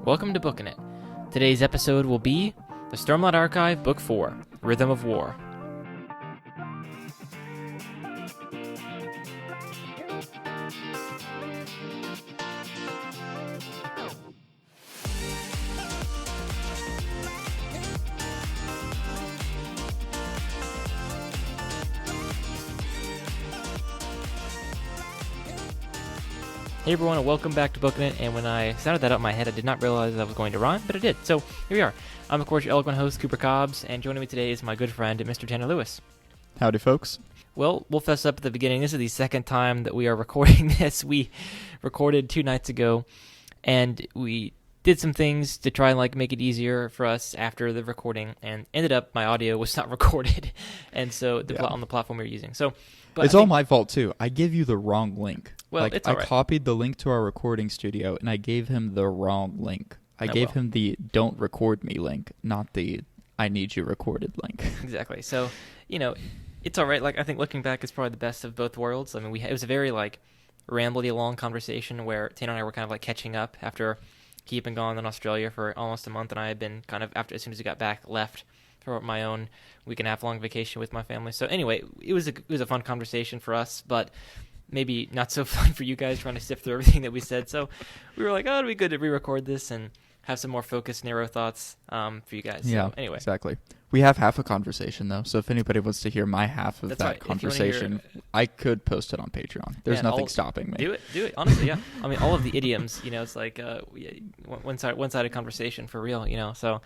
Welcome to Bookin' It. Today's episode will be the Stormlight Archive, Book 4, Rhythm of War. Hey everyone, and welcome back to Bookin' It, and when I sounded that out in my head, I did not realize I was going to rhyme, but it did. So, here we are. I'm, of course, your eloquent host, Cooper Cobbs, and joining me today is my good friend, Mr. Tanner Lewis. Howdy, folks. Well, we'll fess up at the beginning. This is the second time that we are recording this. We recorded 2 nights ago, and we did some things to try and make it easier for us after the recording, and ended up my audio was not recorded, and so on the platform we were using. So, but it's all my fault too. I gave you the wrong link. Well, it's all right. I copied the link to our recording studio, and I gave him the wrong link. I gave him the "Don't record me" link, not the "I need you recorded" link. Exactly. So, it's all right. I think looking back, it's probably the best of both worlds. I mean, it was a very rambly long conversation where Tanner and I were kind of catching up after he had been gone in Australia for almost a month, and I had been kind of as soon as he got back, left for my own week and a half long vacation with my family. So anyway, it was a fun conversation for us, but maybe not so fun for you guys trying to sift through everything that we said. So we were like, it'd be good to re-record this and have some more focused, narrow thoughts for you guys. Yeah, so anyway. Exactly. We have half a conversation, though, so if anybody wants to hear my half of that conversation, I could post it on Patreon. There's nothing stopping me. Do it. Honestly, yeah. I mean, all of the idioms, it's one-sided conversation for real, So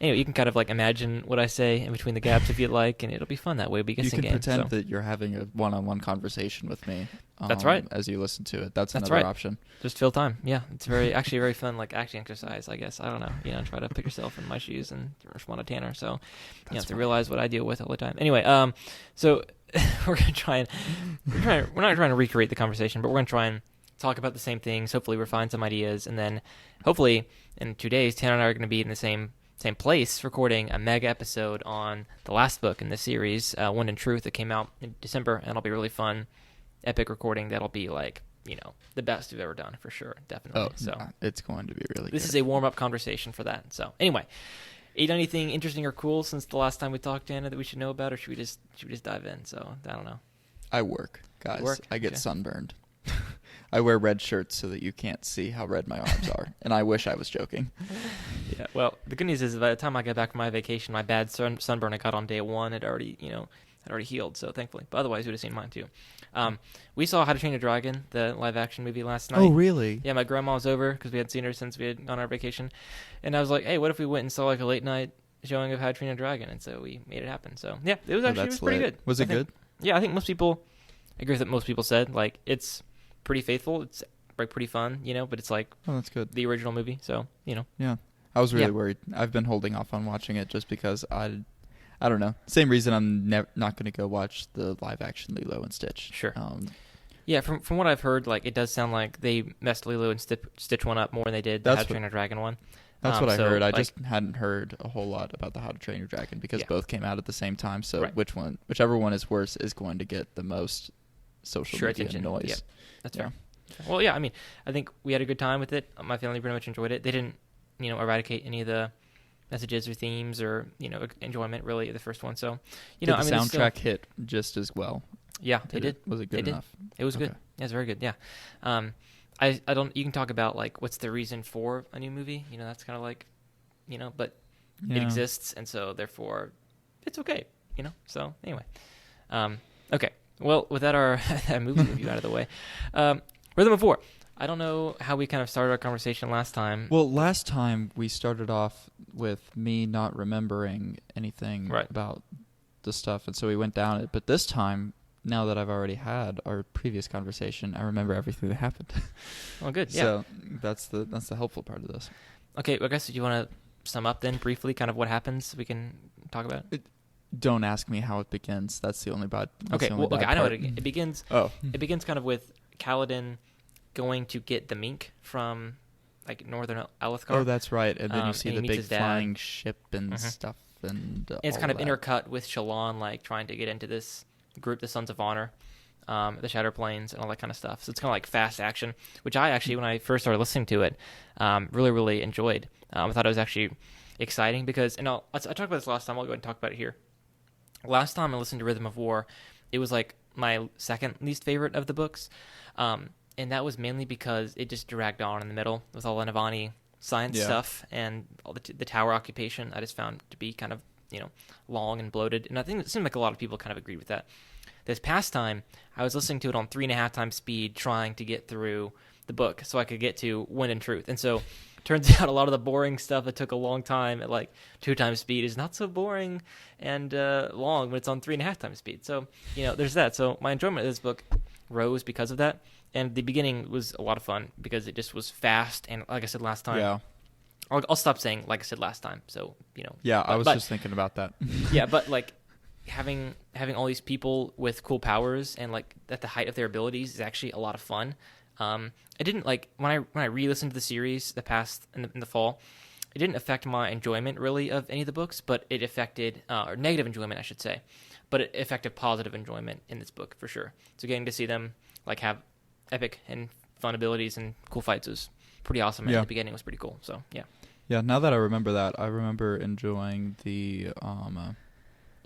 anyway, you can kind of imagine what I say in between the gaps if you'd like, and it'll be fun that way. But you can pretend that you're having a one-on-one conversation with me. That's right. As you listen to it, that's another option. Just fill time. Yeah, it's actually very fun, acting exercise. I guess I don't know. Try to put yourself in my shoes and respond to Tanner. So you have to realize what I deal with all the time. Anyway, so we're not trying to recreate the conversation, but we're gonna try and talk about the same things. Hopefully, refine some ideas, and then hopefully in 2 days, Tanner and I are going to be in the same place recording a mega episode on the last book in this series, One in Truth, that came out in December, and it'll be really fun, epic recording that'll be the best we've ever done for sure, definitely. Oh, so it's going to be really this good. Is a warm-up conversation for that. So anyway, you done anything interesting or cool since the last time we talked, Anna, that we should know about, or should we just dive in? So I don't know. I work, guys. You work? I get sunburned. I wear red shirts so that you can't see how red my arms are, and I wish I was joking. Yeah, well, the good news is by the time I got back from my vacation, my bad sunburn I got on day 1 had already healed, so thankfully. But otherwise, you would have seen mine too. We saw How to Train Your Dragon, the live-action movie, last night. Oh, really? Yeah, my grandma was over because we hadn't seen her since we had gone on our vacation, and I was like, hey, what if we went and saw a late-night showing of How to Train Your Dragon? And so we made it happen. So yeah, it was pretty good. Was it good? Yeah, I think most people agree with what most people said. It's pretty faithful. It's pretty fun, but it's oh, that's good. The original movie, so Yeah, I was really worried. I've been holding off on watching it just because I don't know. Same reason I'm not going to go watch the live action Lilo and Stitch. Sure. Yeah, from what I've heard, it does sound like they messed Lilo and Stitch one up more than they did the How to Train Your Dragon one. That's what I heard. I just hadn't heard a whole lot about the How to Train Your Dragon because both came out at the same time. So whichever one is worse is going to get the most social media attention. Noise. Yeah, that's fair. Well, yeah, I mean, I think we had a good time with it. My family pretty much enjoyed it. They didn't, eradicate any of the messages or themes or, enjoyment really the first one. So, the soundtrack hit just as well. Yeah, they did. Was it good enough? It was good. Yeah, it's very good. Yeah. I don't. You can talk about what's the reason for a new movie. That's kind of but it exists, and so therefore it's okay. So anyway, okay. Well, with that that movie review out of the way, Rhythm of War. I don't know how we kind of started our conversation last time. Well, last time we started off with me not remembering anything about the stuff, and so we went down it. But this time, now that I've already had our previous conversation, I remember everything that happened. Well, good. Yeah. So that's the helpful part of this. Okay, well, I guess do you want to sum up then briefly, kind of what happens? We can talk about it. Don't ask me how it begins. That's the only bad. Okay. Well, I know it begins. Oh. It begins kind of with Kaladin going to get the mink from northern Alethkar. Oh, that's right. And then you see the big flying ship and stuff, and it's kind of intercut with Shallan trying to get into this group, the Sons of Honor, the Shatter Plains, and all that kind of stuff. So it's kind of like fast action, which I actually, when I first started listening to it, really, really enjoyed. I thought it was actually exciting because, and I talked about this last time. I'll go ahead and talk about it here. Last time I listened to Rhythm of War, it was like my second least favorite of the books, and that was mainly because it just dragged on in the middle with all the Navani science stuff and all the tower occupation. I just found to be kind of, long and bloated, and I think it seemed like a lot of people kind of agreed with that. This past time, I was listening to it on 3.5 times speed, trying to get through the book so I could get to Wind and Truth. And so, turns out a lot of the boring stuff that took a long time at like 2 times speed is not so boring and long when it's on 3.5 times speed. So, there's that. So my enjoyment of this book rose because of that. And the beginning was a lot of fun because it just was fast. And like I said last time, yeah. I'll stop saying like I said last time. So, Yeah, I was just thinking about that. Yeah, but like having all these people with cool powers and like at the height of their abilities is actually a lot of fun. I didn't like when I re-listened to the series in the fall. It didn't affect my enjoyment really of any of the books, but it affected or negative enjoyment, I should say. But it affected positive enjoyment in this book for sure. So getting to see them like have epic and fun abilities and cool fights was pretty awesome. And the beginning was pretty cool. So yeah. Yeah. Now that I remember that, I remember enjoying the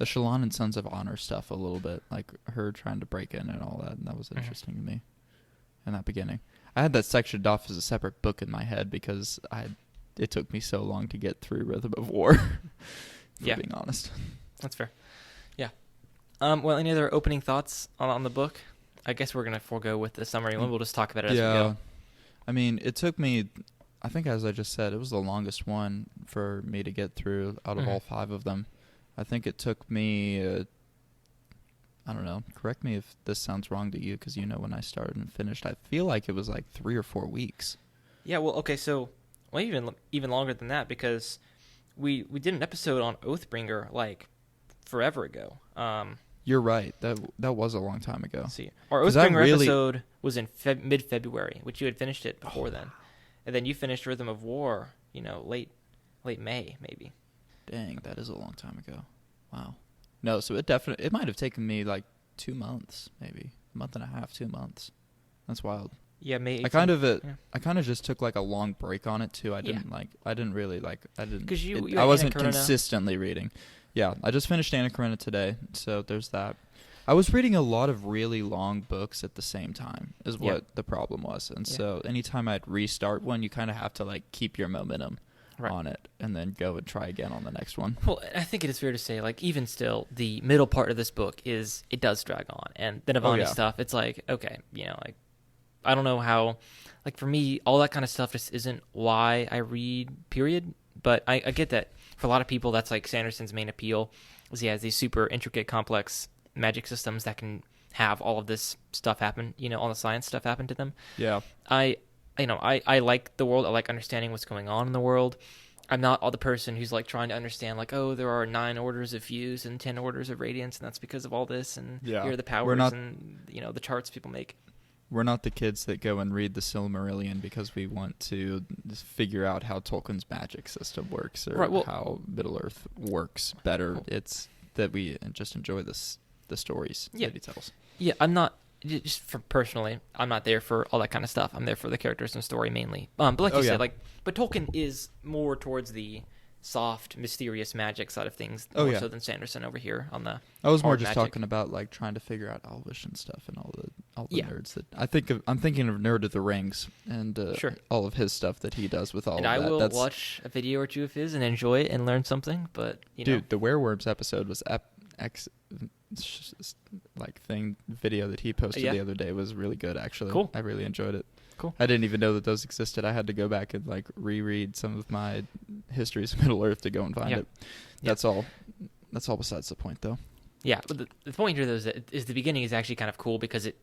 Shallan and Sons of Honor stuff a little bit, like her trying to break in and all that, and that was interesting to me in that beginning. I had that sectioned off as a separate book in my head because it took me so long to get through Rhythm of War, being honest. That's fair. Yeah. Well, any other opening thoughts on the book? I guess we're going to forego with the summary, and we'll just talk about it as we go. I mean, it took me, I think as I just said, it was the longest one for me to get through out of all 5 of them. I think it took me, I don't know, correct me if this sounds wrong to you because when I started and finished. I feel like it was like 3 or 4 weeks. Yeah, well, okay, so even longer than that because we did an episode on Oathbringer like forever ago. You're right. That was a long time ago. Let's see, our Oathbringer episode was in mid-February, which you had finished it before then. And then you finished Rhythm of War, late May, maybe. Dang, that is a long time ago. Wow. No, so it might have taken me like 2 months, maybe a month and a half, 2 months. That's wild. Yeah, May 18th. I kind of just took like a long break on it too. I wasn't consistently reading. Yeah, I just finished Anna Karenina today, so there's that. I was reading a lot of really long books at the same time is what the problem was. And so anytime I'd restart one, you kind of have to like keep your momentum on it and then go and try again on the next one. Well, I think it is fair to say, like, even still, the middle part of this book it does drag on. And the Navani stuff, it's like, okay, like, I don't know how, like, for me, all that kind of stuff just isn't why I read, period. But I get that for a lot of people, that's like Sanderson's main appeal is he has these super intricate, complex magic systems that can have all of this stuff happen, all the science stuff happen to them. Yeah. I like the world. I like understanding what's going on in the world. I'm not all the person who's like trying to understand like, oh, there are 9 orders of fuse and 10 orders of radiance, and that's because of all this, and here are the powers and the charts people make. We're not the kids that go and read the Silmarillion because we want to just figure out how Tolkien's magic system works or how Middle-earth works better. It's that we just enjoy the stories that he tells. Yeah, I'm not... Just personally, I'm not there for all that kind of stuff. I'm there for the characters and story mainly. But like you said, but Tolkien is more towards the soft, mysterious magic side of things, more so than Sanderson over here on the. I was more just talking about like trying to figure out Elvish and stuff and all the nerds that I'm thinking of Nerd of the Rings and all of his stuff that he does with all of that. And I will watch a video or two of his and enjoy it and learn something. But dude, the werewolves episode was video that he posted the other day was really good actually. Cool. I really enjoyed it. Cool. I didn't even know that those existed. I had to go back and like reread some of my histories of Middle Earth to go and find it. That's all besides the point though. Yeah, but the point here though is the beginning is actually kind of cool because it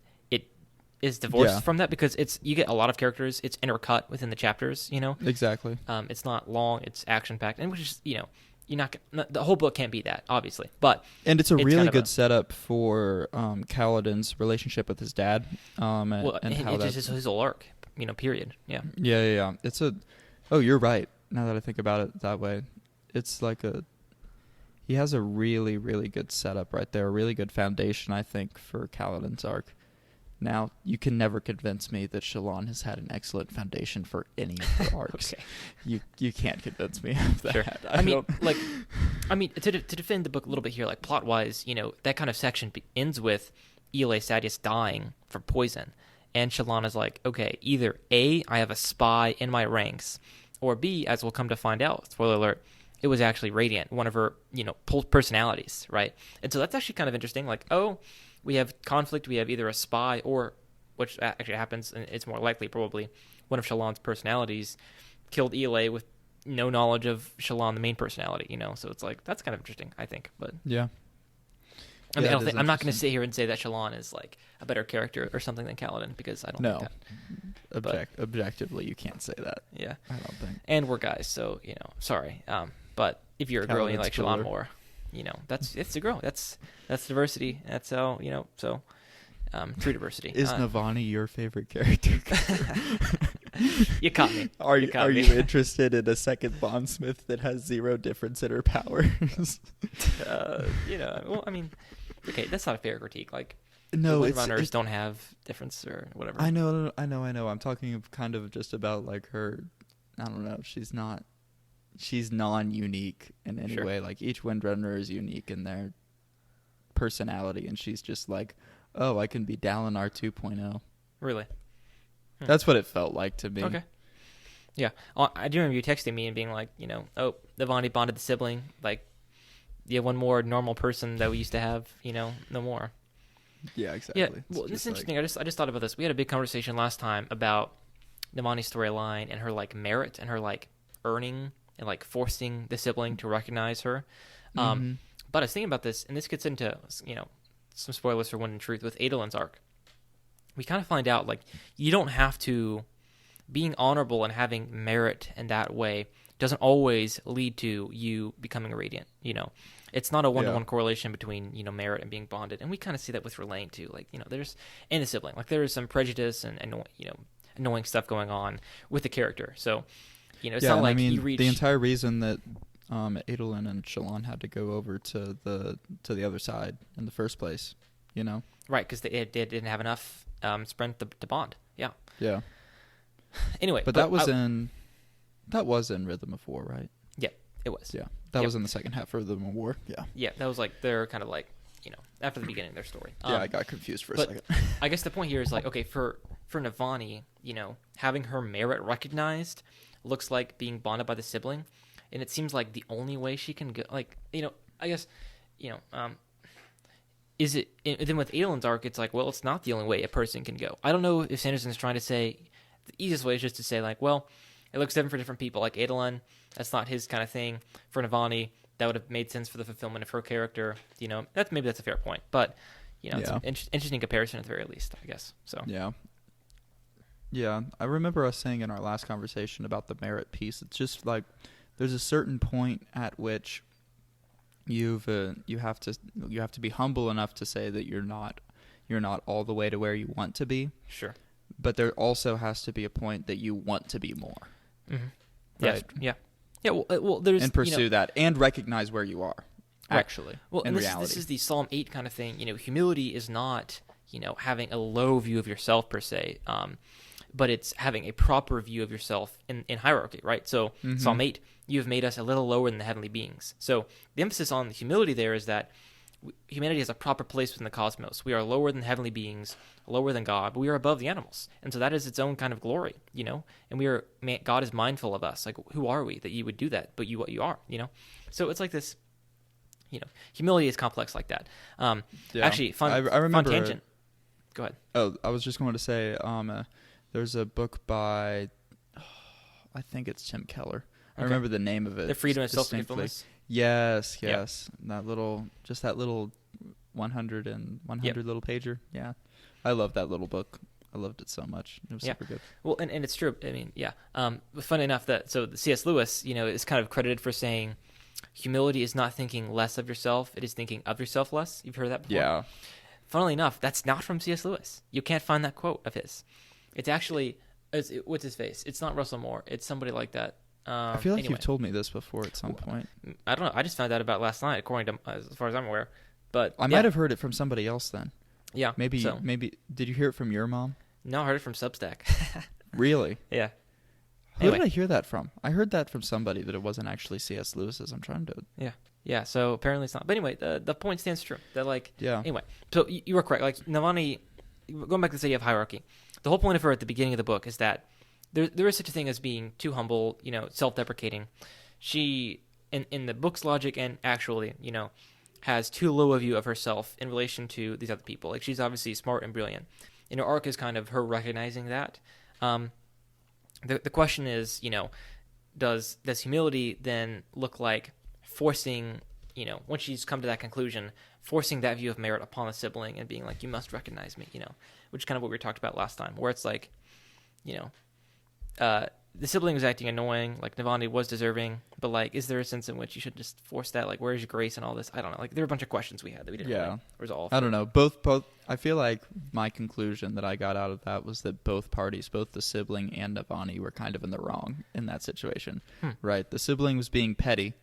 is divorced from that because you get a lot of characters. It's intercut within the chapters, Exactly. It's not long. It's action packed, and which is you're not the whole book can't be that obviously, and it's a really good setup for Kaladin's relationship with his dad. And how it's just his whole arc, period. Yeah. Yeah. You're right. Now that I think about it that way, it's like he has a really, really good setup right there, a really good foundation, I think, for Kaladin's arc. Now, you can never convince me that Shallan has had an excellent foundation for any of her arcs. Okay. You can't convince me of that. Sure. I mean, to defend the book a little bit here, like plot-wise, that kind of section ends with Ela Sadius dying from poison. And Shallan is like, okay, either A, I have a spy in my ranks, or B, as we'll come to find out, spoiler alert, it was actually Radiant, one of her, personalities, right? And so that's actually kind of interesting. Like, we have conflict. We have either a spy or, which actually happens, and it's more likely probably, one of Shallan's personalities killed Ela with no knowledge of Shallan, the main personality, So it's like, that's kind of interesting, I think. But yeah. I mean, I'm not going to sit here and say that Shallan is like a better character or something than Kaladin, because I don't think that. Objectively, you can't say that. Yeah. I don't think. And we're guys, so, sorry. But if you're a girl and you like Shallan more, it's a girl. That's diversity. That's how, so true diversity. Is Navani your favorite character? You caught me. Are you interested in a second bondsmith that has zero difference in her powers? Well, I mean, okay, that's not a fair critique. Like, no, runners don't have difference or whatever. I know. I'm talking kind of just about like her. I don't know. She's non-unique in any way. Like, each Windrunner is unique in their personality, and she's just like, oh, I can be Dalinar 2.0. Really? That's what it felt like to me. Okay. Yeah. I do remember you texting me and being like, Navani bonded the sibling. Like, one more normal person that we used to have, no more. Yeah, exactly. Yeah, well, this is interesting. I just thought about this. We had a big conversation last time about Navani's storyline and her, like, merit and her, like, earning and, like, forcing the sibling to recognize her. But I was thinking about this, and this gets into, some spoilers for Wind and Truth with Adolin's arc. We kind of find out, like, you don't have to, being honorable and having merit in that way doesn't always lead to you becoming a Radiant, It's not a one-to-one correlation between, merit and being bonded. And we kind of see that with Relaine, too. Like, there's, and the sibling, like, there is some prejudice and annoying stuff going on with the character. So, it's not like you reach... the entire reason that Adolin and Shallan had to go over to the other side in the first place, Right, because they didn't have enough sprint to bond. Yeah. Yeah. Anyway, but that was in Rhythm of War, right? Yeah, it was. Yeah, that was in the second half of Rhythm of War. Yeah. Yeah, that was like they're kind of like after the beginning of their story. I got confused for a second. I guess the point here is like, okay, for Navani, having her merit recognized looks like being bonded by the sibling, and it seems like the only way she can go, like, I guess, is it, and then with Adolin's arc, it's like, well, it's not the only way a person can go. I don't know if Sanderson's trying to say, the easiest way is just to say, like, well, it looks different for different people. Like, Adolin, that's not his kind of thing. For Navani, that would have made sense for the fulfillment of her character. That's a fair point. But, it's an interesting comparison at the very least, I guess. So Yeah. Yeah, I remember us saying in our last conversation about the merit piece, it's just like there's a certain point at which you have to be humble enough to say that you're not all the way to where you want to be. Sure. But there also has to be a point that you want to be more. Mm-hmm. Right? Yeah. Well, there's and pursue that and recognize where you are. Right. Actually, well, in and reality, this is the Psalm 8 kind of thing. Humility is not having a low view of yourself per se, but it's having a proper view of yourself in hierarchy, right? So Psalm 8, you have made us a little lower than the heavenly beings. So the emphasis on the humility there is that humanity has a proper place within the cosmos. We are lower than heavenly beings, lower than God, but we are above the animals. And so that is its own kind of glory, and God is mindful of us. Like, who are we that you would do that? But what you are, So it's like this, humility is complex like that. Actually, fun remember, fun tangent. Go ahead. Oh, I was just going to say, there's a book by, I think it's Tim Keller. I remember the name of it. The Freedom of Self-Forgetfulness. Yes. Yep. That little 100 little pager. Yeah. I love that little book. I loved it so much. It was super good. Well, and it's true. I mean, funny enough that, so C.S. Lewis, is kind of credited for saying humility is not thinking less of yourself. It is thinking of yourself less. You've heard that before? Yeah. Funnily enough, that's not from C.S. Lewis. You can't find that quote of his. It's actually, what's his face? It's not Russell Moore. It's somebody like that. I feel like you've told me this before at some point. I don't know. I just found out about last night, according to, as far as I'm aware. But I might have heard it from somebody else then. Yeah. Maybe did you hear it from your mom? No, I heard it from Substack. Really? Yeah. Who did I hear that from? I heard that from somebody that it wasn't actually C.S. Lewis's. I'm trying to... Yeah. Yeah, so apparently it's not. But anyway, the point stands true. That, like... Yeah. Anyway, so you were correct. Like, Navani, going back to the idea of hierarchy, the whole point of her at the beginning of the book is that there is such a thing as being too humble, self-deprecating. She, in the book's logic and actually, has too low a view of herself in relation to these other people. Like, she's obviously smart and brilliant. And her arc is kind of her recognizing that. The question is, does humility then look like forcing, once she's come to that conclusion, forcing that view of merit upon a sibling and being like, you must recognize me, which is kind of what we talked about last time, where it's like, the sibling was acting annoying, like Navani was deserving, but like, is there a sense in which you should just force that? Like, where's your grace and all this? I don't know. Like, there were a bunch of questions we had that we didn't really resolve. I don't know. Both. I feel like my conclusion that I got out of that was that both parties, both the sibling and Navani, were kind of in the wrong in that situation. Right? The sibling was being petty,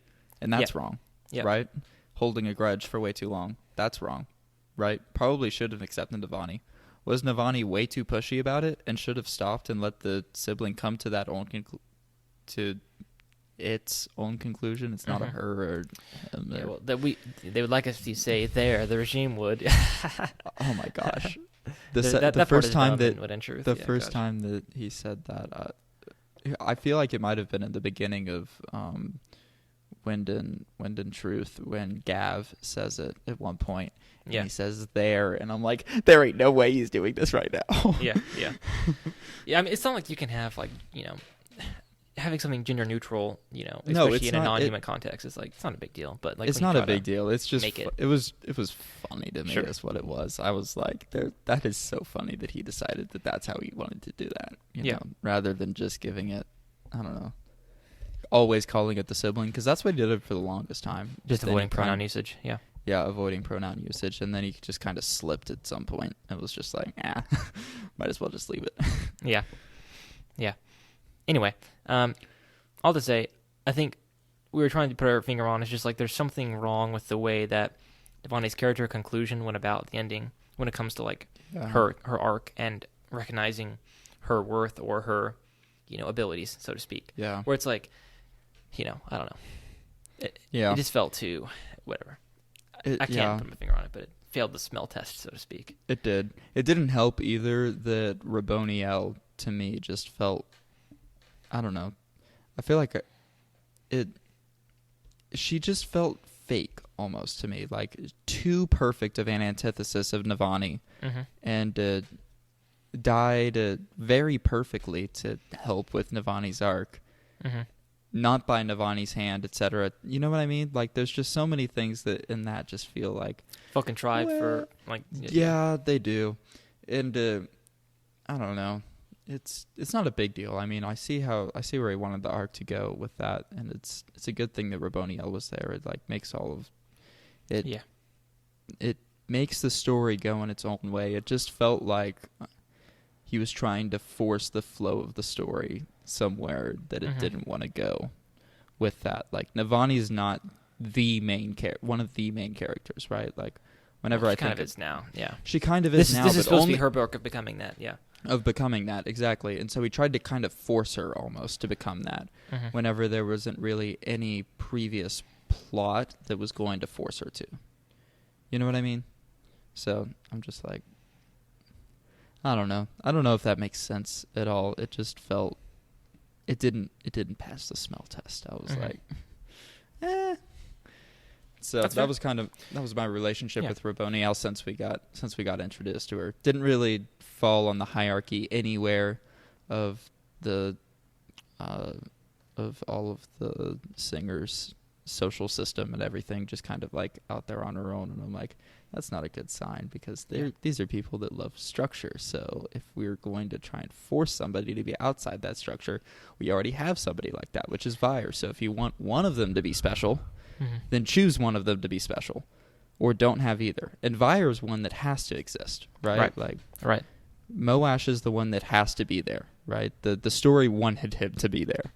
and that's wrong. Yeah. Right? Holding a grudge for way too long. That's wrong. Right? Probably should have accepted Navani. Was Navani way too pushy about it and should have stopped and let the sibling come to that its own conclusion? It's not a her or him. Yeah, well, they would like us to say the regime would. Oh my gosh! The first time that he said that, I feel like it might have been in the beginning of Wind and Truth when Gav says it at one point. And he says there, and I'm like, there ain't no way he's doing this right now. Yeah. I mean, it's not like you can have, like, having something gender neutral, especially in a non-human context, it's like, it's not a big deal. But like, it's not a big deal. It's just it was funny to me. Sure. Is what it was. I was like, that is so funny that he decided that that's how he wanted to do that. You know, rather than just giving it, I don't know, always calling it the sibling, because that's what he did it for the longest time. Just avoiding pronoun usage. Yeah. Yeah, avoiding pronoun usage, and then he just kind of slipped at some point. It was just like, might as well just leave it. Yeah. Anyway, all to say, I think we were trying to put our finger on is just like there's something wrong with the way that Devani's character conclusion went about the ending when it comes to like her arc and recognizing her worth or her, abilities, so to speak. Yeah. Where it's like, I don't know. It just felt too whatever. I can't put my finger on it, but it failed the smell test, so to speak. It did. It didn't help either that Raboniel, to me, just felt, I don't know. I feel like she just felt fake almost to me, like too perfect of an antithesis of Navani, and died very perfectly to help with Navani's arc. Not by Navani's hand, etc. You know what I mean? Like, there's just so many things that in that just feel like contrived for like. Yeah, they do, and I don't know. It's not a big deal. I mean, I see where he wanted the arc to go with that, and it's a good thing that Raboniel was there. It like makes all of it. Yeah. It makes the story go in its own way. It just felt like he was trying to force the flow of the story somewhere that it didn't want to go with that. Like, Navani's not the main one of the main characters, right? Like, whenever she kind of is now, yeah. She kind of is now. This is supposed to be her book of becoming that, yeah. Of becoming that, exactly. And so he tried to kind of force her almost to become that whenever there wasn't really any previous plot that was going to force her to. You know what I mean? So I'm just like, I don't know. I don't know if that makes sense at all. It just felt it didn't pass the smell test. I was like, So that was my relationship with Raboniel since we got introduced to her. Didn't really fall on the hierarchy anywhere of the of all of the singers' social system and everything, just kind of like out there on her own. And I'm like, that's not a good sign, because these are people that love structure. So if we're going to try and force somebody to be outside that structure, we already have somebody like that, which is Vire. So if you want one of them to be special, then choose one of them to be special, or don't have either. And Vire is one that has to exist, right? Right. Moash is the one that has to be there, right? The story wanted him to be there.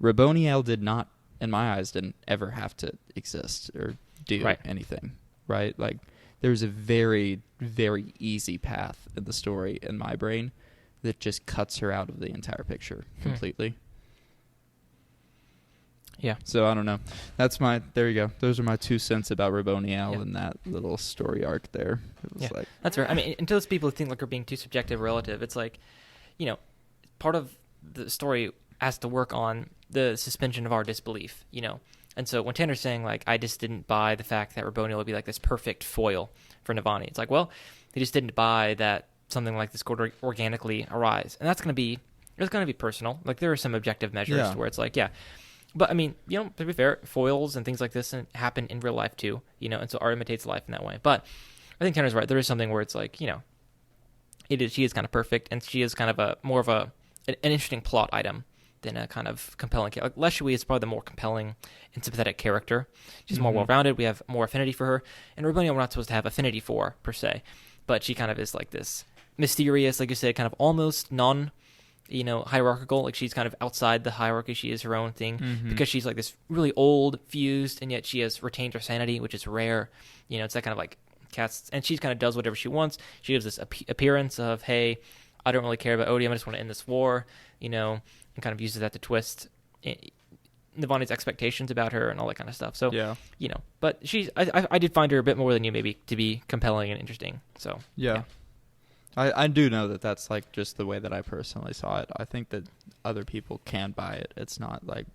Raboniel did not, in my eyes, didn't ever have to exist or do anything, right? Like, there's a very, very easy path in the story in my brain that just cuts her out of the entire picture completely. Yeah. So I don't know. There you go. Those are my 2 cents about Raboniel and that little story arc there. It was like, that's right. I mean, until those people think like we're being too subjective relative, it's like, part of the story has to work on the suspension of our disbelief, And so when Tanner's saying, like, I just didn't buy the fact that Raboniel would be like this perfect foil for Navani, it's like, well, he just didn't buy that something like this could organically arise. And it's going to be personal. Like, there are some objective measures where it's like, But, I mean, to be fair, foils and things like this happen in real life, too, and so art imitates life in that way. But I think Tanner's right. There is something where it's like, she is kind of perfect, and she is kind of more of an interesting plot item than a kind of compelling character. Like, Leshui is probably the more compelling and sympathetic character. She's more well-rounded. We have more affinity for her. And Raboniel we're not supposed to have affinity for, per se. But she kind of is like this mysterious, like you said, kind of almost hierarchical. Like, she's kind of outside the hierarchy. She is her own thing because she's like this really old, fused, and yet she has retained her sanity, which is rare. It's that kind of like cast, and she kind of does whatever she wants. She gives this appearance of, hey, I don't really care about Odium. I just want to end this war, and kind of uses that to twist Navani's expectations about her and all that kind of stuff. So, but I did find her a bit more than you maybe to be compelling and interesting. So, yeah. I do know that that's like just the way that I personally saw it. I think that other people can buy it. It's not like,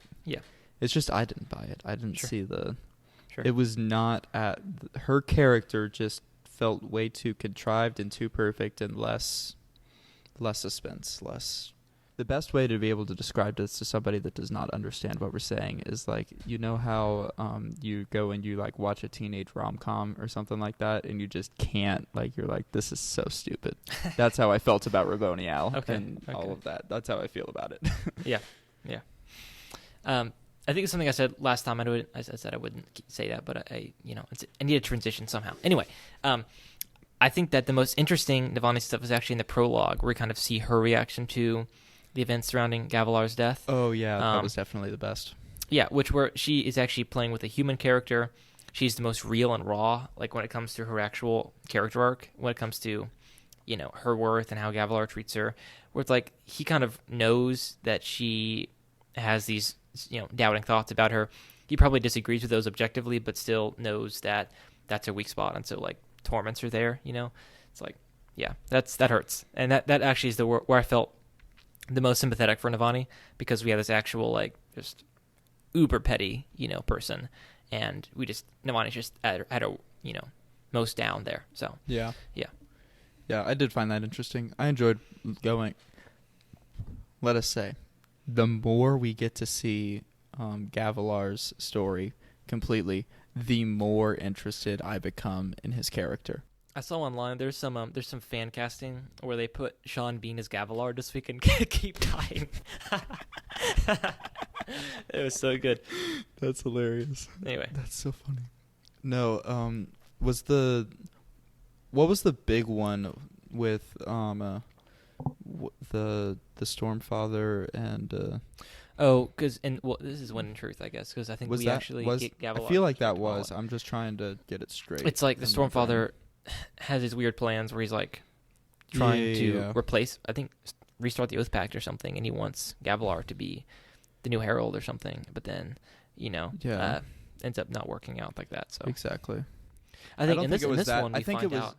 it's just I didn't buy it. I didn't see it was not her character just felt way too contrived and too perfect and less suspense, The best way to be able to describe this to somebody that does not understand what we're saying is like, how you go and you like watch a teenage rom-com or something like that and you just can't, like, you're like, this is so stupid. That's how I felt about Raboniel and all of that. That's how I feel about it. Yeah. I think it's something I said last time. I said I wouldn't say that, but I need a transition somehow. Anyway, I think that the most interesting Navani stuff is actually in the prologue, where we kind of see her reaction to the events surrounding Gavilar's death. Oh, yeah, that was definitely the best. Yeah, where she is actually playing with a human character. She's the most real and raw, like when it comes to her actual character arc, when it comes to, her worth and how Gavilar treats her, where it's like he kind of knows that she has these, doubting thoughts about her. He probably disagrees with those objectively, but still knows that that's her weak spot, and so, like, torments her there, It's like, yeah, that hurts. And that actually is where I felt the most sympathetic for Navani, because we have this actual, like, just uber petty, person, and Navani's just at a, most down there. So yeah, I did find that interesting. I enjoyed going. Let us say, the more we get to see Gavilar's story completely, the more interested I become in his character. I saw online there's some fan casting where they put Sean Bean as Gavilar just so we can keep dying. It was so good. That's hilarious. Anyway, that's so funny. No, what was the big one with the Stormfather and this is When in Truth, I guess, because I think actually get Gavilar. I feel like that was. I'm just trying to get it straight. It's like the Stormfather has his weird plans where he's like trying to replace, I think, restart the Oath Pact or something, and he wants Gavilar to be the new Herald or something, but then ends up not working out like that. So exactly. I think in this one we find out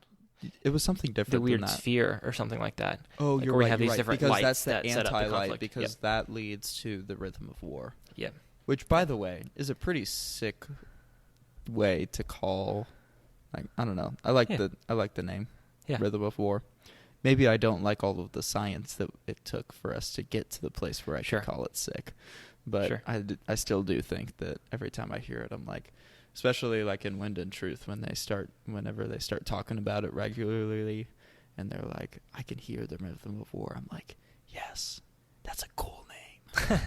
it was something different. The weird than that. Sphere or something like that. Oh, like you're where right. We have these right. different because lights that's the that set up the anti-light, conflict. because that leads to the Rhythm of War. Yeah. Which, by the way, is a pretty sick way to call. Like, I don't know. I like the name. Yeah. Rhythm of War. Maybe I don't like all of the science that it took for us to get to the place where I could call it sick. But I still do think that every time I hear it, I'm like, especially like in Wind and Truth, whenever they start talking about it regularly, and they're like, I can hear the Rhythm of War. I'm like, yes, that's a cool name.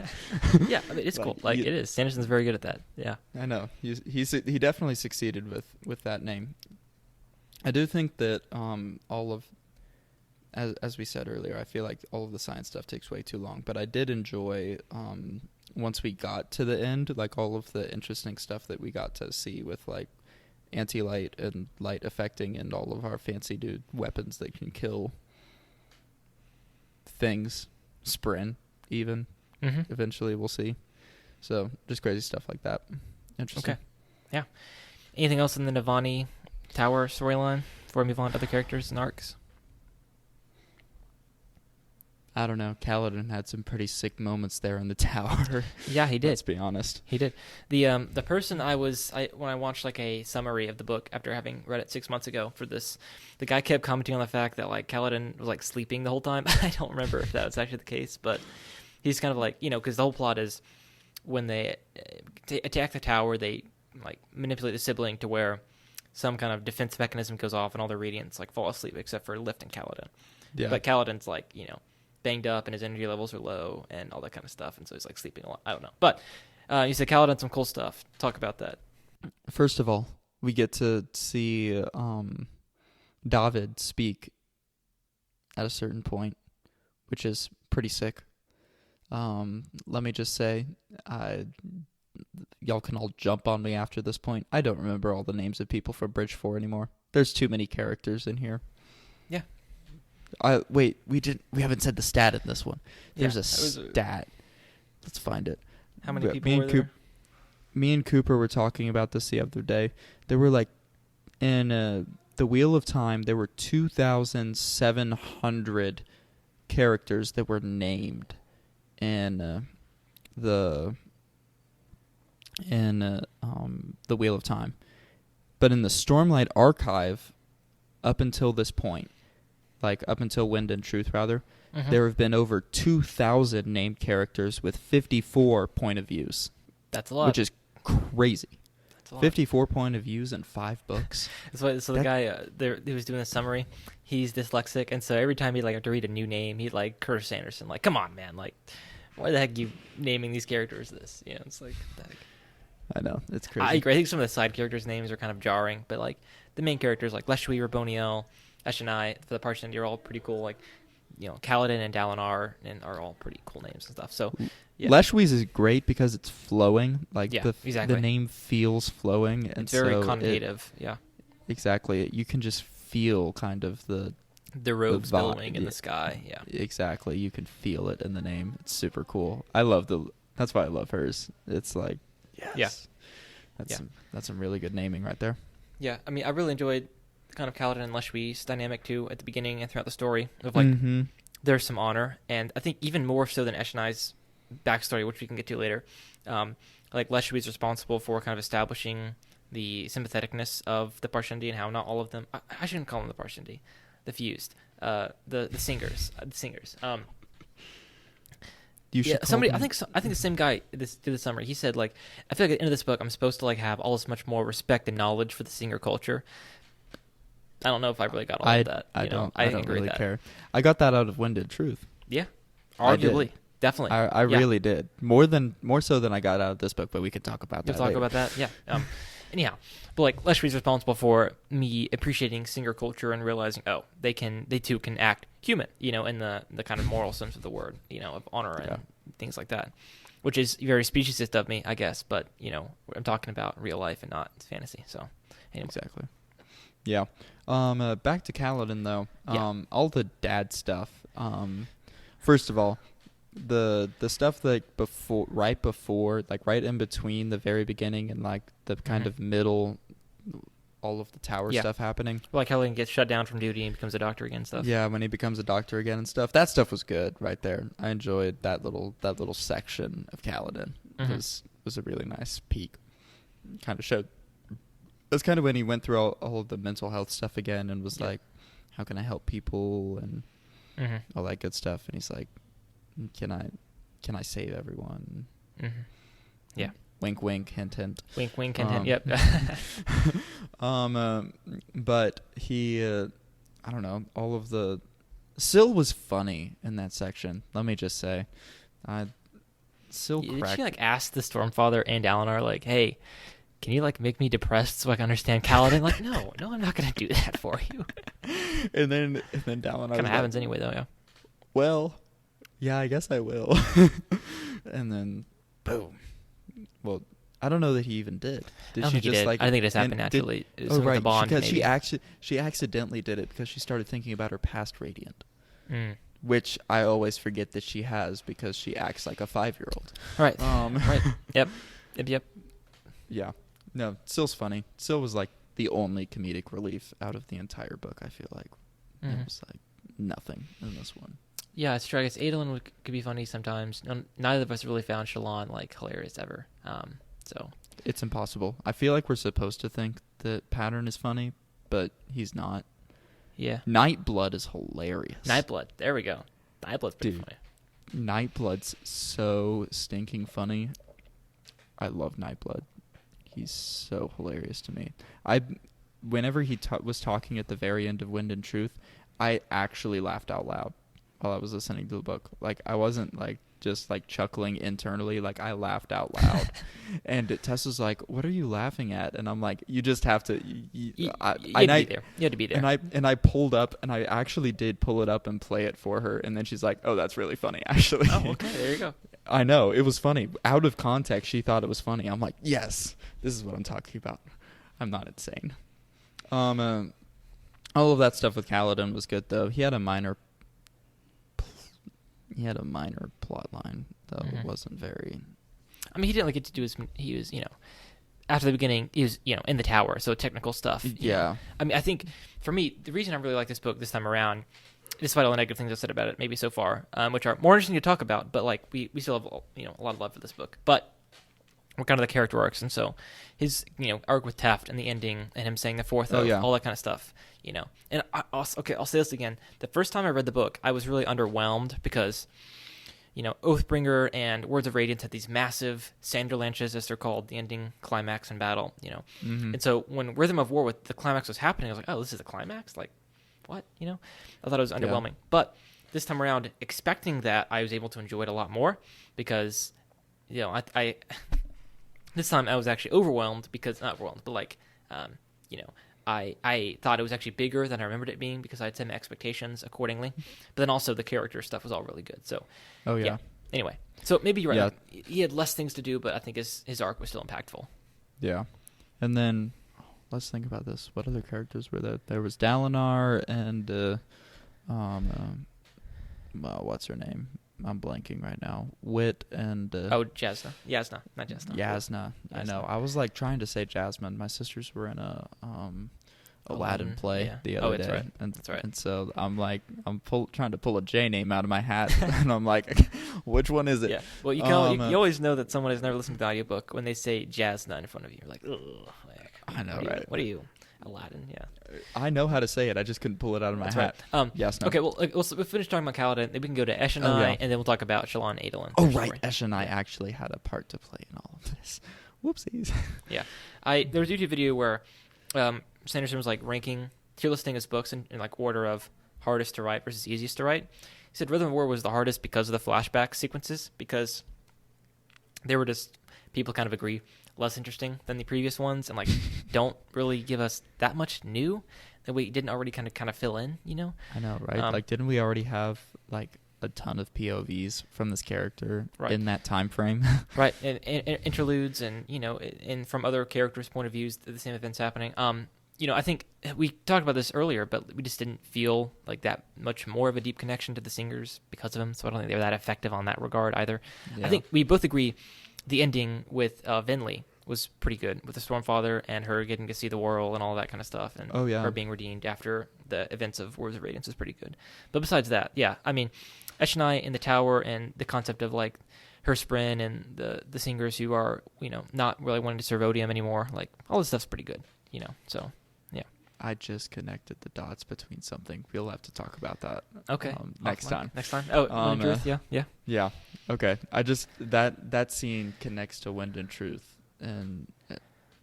Yeah, I mean, it's cool. Like, it is. Sanderson's very good at that. Yeah, I know. He definitely succeeded with that name. I do think that all of, as we said earlier, I feel like all of the science stuff takes way too long. But I did enjoy once we got to the end, like all of the interesting stuff that we got to see with like anti-light and light affecting and all of our fancy dude weapons that can kill things, sprint even. Eventually we'll see. So just crazy stuff like that. Interesting. Okay. Yeah. Anything else in the Navani Tower storyline before we move on to other characters and arcs? I don't know. Kaladin had some pretty sick moments there in the tower. Yeah, he did. Let's be honest. He did. The person when I watched like a summary of the book after having read it 6 months ago for this, the guy kept commenting on the fact that like Kaladin was like sleeping the whole time. I don't remember if that was actually the case, but he's kind of like, because the whole plot is when they attack the tower, they like manipulate the sibling to where some kind of defense mechanism goes off and all the Radiants like fall asleep except for Lift and Kaladin. Yeah. But Kaladin's like, banged up and his energy levels are low and all that kind of stuff, and so he's like sleeping a lot. I don't know. But you said Kaladin some cool stuff. Talk about that. First of all, we get to see David speak at a certain point, which is pretty sick. Let me just say, y'all can all jump on me after this point. I don't remember all the names of people from Bridge 4 anymore. There's too many characters in here. Yeah. Wait, we haven't said the stat in this one. There's a stat. Let's find it. How many people were there? Me and Cooper were talking about this the other day. There were like, in the Wheel of Time, there were 2,700 characters that were named in the Wheel of Time. But in the Stormlight archive, up until this point, like up until Wind and Truth, rather, there have been over 2,000 named characters with 54 point of views. That's a lot. Which is crazy. That's a lot. 54 point of views in 5 books. The guy he was doing a summary. He's dyslexic, and so every time he'd like have to read a new name, he'd like Curtis Sanderson. Like, come on, man! Like, why the heck are you naming these characters this? It's like. I know, it's crazy. I agree. I think some of the side characters' names are kind of jarring, but like the main characters like Leshwi, Raboniel, Eshonai for the Parshendi are all pretty cool. Like, Kaladin and Dalinar are all pretty cool names and stuff. So, yeah. Leshwi's is great because it's flowing. Like, exactly. The name feels flowing. And it's very connotative. Yeah. Exactly. You can just feel kind of the robes billowing in the sky. Yeah. Exactly. You can feel it in the name. It's super cool. That's why I love hers. It's like, yes. Yeah. That's some really good naming right there. Yeah. I mean, I really enjoyed kind of Kaladin and Leshwi's dynamic too at the beginning and throughout the story of like there's some honor, and I think even more so than Eshonai's backstory, which we can get to later. Like Leshwi's responsible for kind of establishing the sympatheticness of the Parshendi and how not all of them. I shouldn't call them the Parshendi, the Fused, the singers, I think the same guy did the summary. He said like, I feel like at the end of this book, I'm supposed to like have all this much more respect and knowledge for the singer culture. I don't know if I really got all of that. I don't really care. I got that out of Wind and Truth. Yeah, arguably, definitely. I really did. More so than I got out of this book, but we could talk about that. We'll talk about that. Yeah. Anyhow, but like Leshwi's responsible for me appreciating singer culture and realizing, they too can act human, in the kind of moral sense of the word, of honor and things like that, which is very speciesist of me, I guess. But I'm talking about real life and not fantasy. So anyway. Exactly. Yeah. Back to Kaladin though. All the dad stuff. First of all, the stuff like right in between the very beginning and like the kind of middle, all of the tower stuff happening. Like how he gets shut down from duty and becomes a doctor again and stuff. Yeah, when he becomes a doctor again and stuff. That stuff was good right there. I enjoyed that little section of Kaladin. It was a really nice peek. Kind of showed. That's kind of when he went through all of the mental health stuff again and was like, how can I help people and all that good stuff. And he's like, can I save everyone? Yeah. Wink, wink, hint, hint. Wink, wink, hint, hint. Yep. But he, I don't know, all of the... Syl was funny in that section, let me just say. Syl cracked... Did she, like, ask the Stormfather and Dalinar, like, hey, can you, like, make me depressed so I can understand Kaladin? Like, no, I'm not going to do that for you. and then Dalinar... Kind of happens anyway, though, yeah. Well, yeah, I guess I will. And then, boom. Well, I don't know that he even did. Did she just like? I think it just happened naturally. Right. The bond, because she accidentally did it because she started thinking about her past Radiant, which I always forget that she has because she acts like a 5-year-old. Right. Right. Yep. Yeah. No, Syl's funny. Syl was like the only comedic relief out of the entire book. I feel like it was like nothing in this one. Yeah, it's true. I guess Adolin could be funny sometimes. Neither of us really found Shallan like hilarious ever. So it's impossible. I feel like we're supposed to think that Pattern is funny, but he's not. Yeah. Nightblood is hilarious. Nightblood. There we go. Nightblood's pretty funny. Nightblood's so stinking funny. I love Nightblood. He's so hilarious to me. Whenever he was talking at the very end of Wind and Truth, I actually laughed out loud while I was listening to the book. Like, I wasn't like just like chuckling internally. Like, I laughed out loud. And Tessa's like, "What are you laughing at?" And I'm like, "You just have to." You had to be there. And I pulled up, and I actually did pull it up and play it for her. And then she's like, "Oh, that's really funny, actually." Oh, okay, there you go. I know, it was funny. Out of context, she thought it was funny. I'm like, yes, this is what I'm talking about. I'm not insane. All of that stuff with Kaladin was good, though. He had a minor plot line, though. It wasn't very... I mean, he didn't get to do his... He was, after the beginning, he was, in the tower, so technical stuff. Yeah. I mean, I think, for me, the reason I really like this book this time around, despite all the negative things I've said about it, maybe so far, which are more interesting to talk about, but, like, we still have, a lot of love for this book. But we're kind of the character arcs, and so his, arc with Taft and the ending, and him saying the fourth oath, all that kind of stuff, And I'll say this again. The first time I read the book, I was really underwhelmed because, Oathbringer and Words of Radiance had these massive Sanderlanches, as they're called, the ending climax and battle, And so when Rhythm of War, with the climax was happening, I was like, oh, this is the climax? Like, what? I thought it was underwhelming. Yeah. But this time around, expecting that, I was able to enjoy it a lot more because, I this time I was actually overwhelmed because, not overwhelmed, but like, I thought it was actually bigger than I remembered it being because I had set my expectations accordingly. But then also the character stuff was all really good. So, yeah. Anyway, so maybe you're right. Yeah. Like, he had less things to do, but I think his arc was still impactful. Yeah. And then, let's think about this. What other characters were there? There was Dalinar and, what's her name? I'm blanking right now. Wit and... Jasna. Yasna, not Jasna. Yasna. I know. I was like trying to say Jasmine. My sisters were in a Aladdin play the other day. Right. And, that's right. And so I'm like, trying to pull a J name out of my hat. And I'm like, which one is it? Yeah. Well, you always know that someone has never listened to the audiobook when they say Jasna in front of you. You're like, ugh. I know, right? What are you? Aladdin, yeah. I know how to say it. I just couldn't pull it out of my hat. Right. Yes, no. Okay, well, we'll finish talking about Kaladin. Then we can go to Eshonai, and then we'll talk about Shallan Adolin. Oh, right. Eshonai actually had a part to play in all of this. Whoopsies. Yeah. There was a YouTube video where Sanderson was, like, ranking, tier listing his books in like, order of hardest to write versus easiest to write. He said Rhythm of War was the hardest because of the flashback sequences, because they were just, people kind of agree, less interesting than the previous ones, and like don't really give us that much new that we didn't already kind of fill in, I know, right? Like, didn't we already have like a ton of POVs from this character in that time frame? Right, and interludes, and and from other characters' point of views, the same events happening. I think we talked about this earlier, but we just didn't feel like that much more of a deep connection to the singers because of them. So I don't think they were that effective on that regard either. Yeah. I think we both agree the ending with Venli was pretty good, with the Stormfather and her getting to see the world and all that kind of stuff, and her being redeemed after the events of Words of Radiance is pretty good. But besides that, yeah, I mean, Eshonai in the tower and the concept of like her Sprin and the singers who are not really wanting to serve odium anymore, like all this stuff's pretty good, So yeah, I just connected the dots between something. We'll have to talk about that. Okay, next time. Next time. Oh, Wind and Truth. Yeah. Okay. I just that scene connects to Wind and Truth, and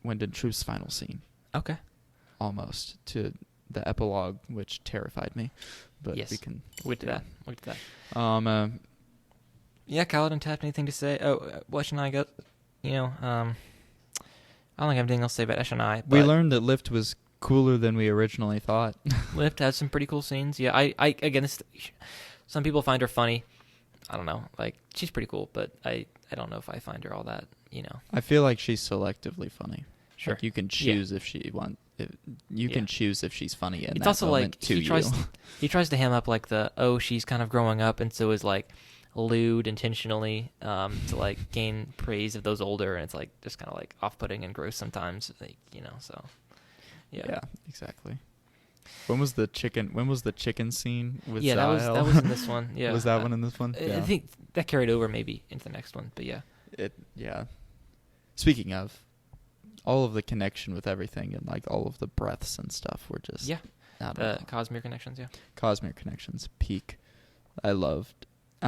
Wind and Truth's final scene. Okay. Almost to the epilogue, which terrified me. But yes. we can wait to that. Yeah, Kaladin Taft, anything to say? Oh, Eshonai got. I don't think I have anything else to say about Eshonai. We learned that Lift was cooler than we originally thought. Lift has some pretty cool scenes. Yeah, I again, some people find her funny. I don't know. Like, she's pretty cool, but I don't know if I find her all that I feel like she's selectively funny. Sure. Like you can choose if she want. You can choose if she's funny in it's that also moment like to he tries to ham up like she's kind of growing up and so is like lewd intentionally to like gain praise of those older, and it's like just kind of like off-putting and gross sometimes, like, so yeah, exactly. When was the chicken scene with that was in this one. Yeah. Was that one in this one? I think that carried over maybe into the next one, but yeah. Speaking of, all of the connection with everything and like all of the breaths and stuff were just Cosmere connections, Cosmere connections, peak. I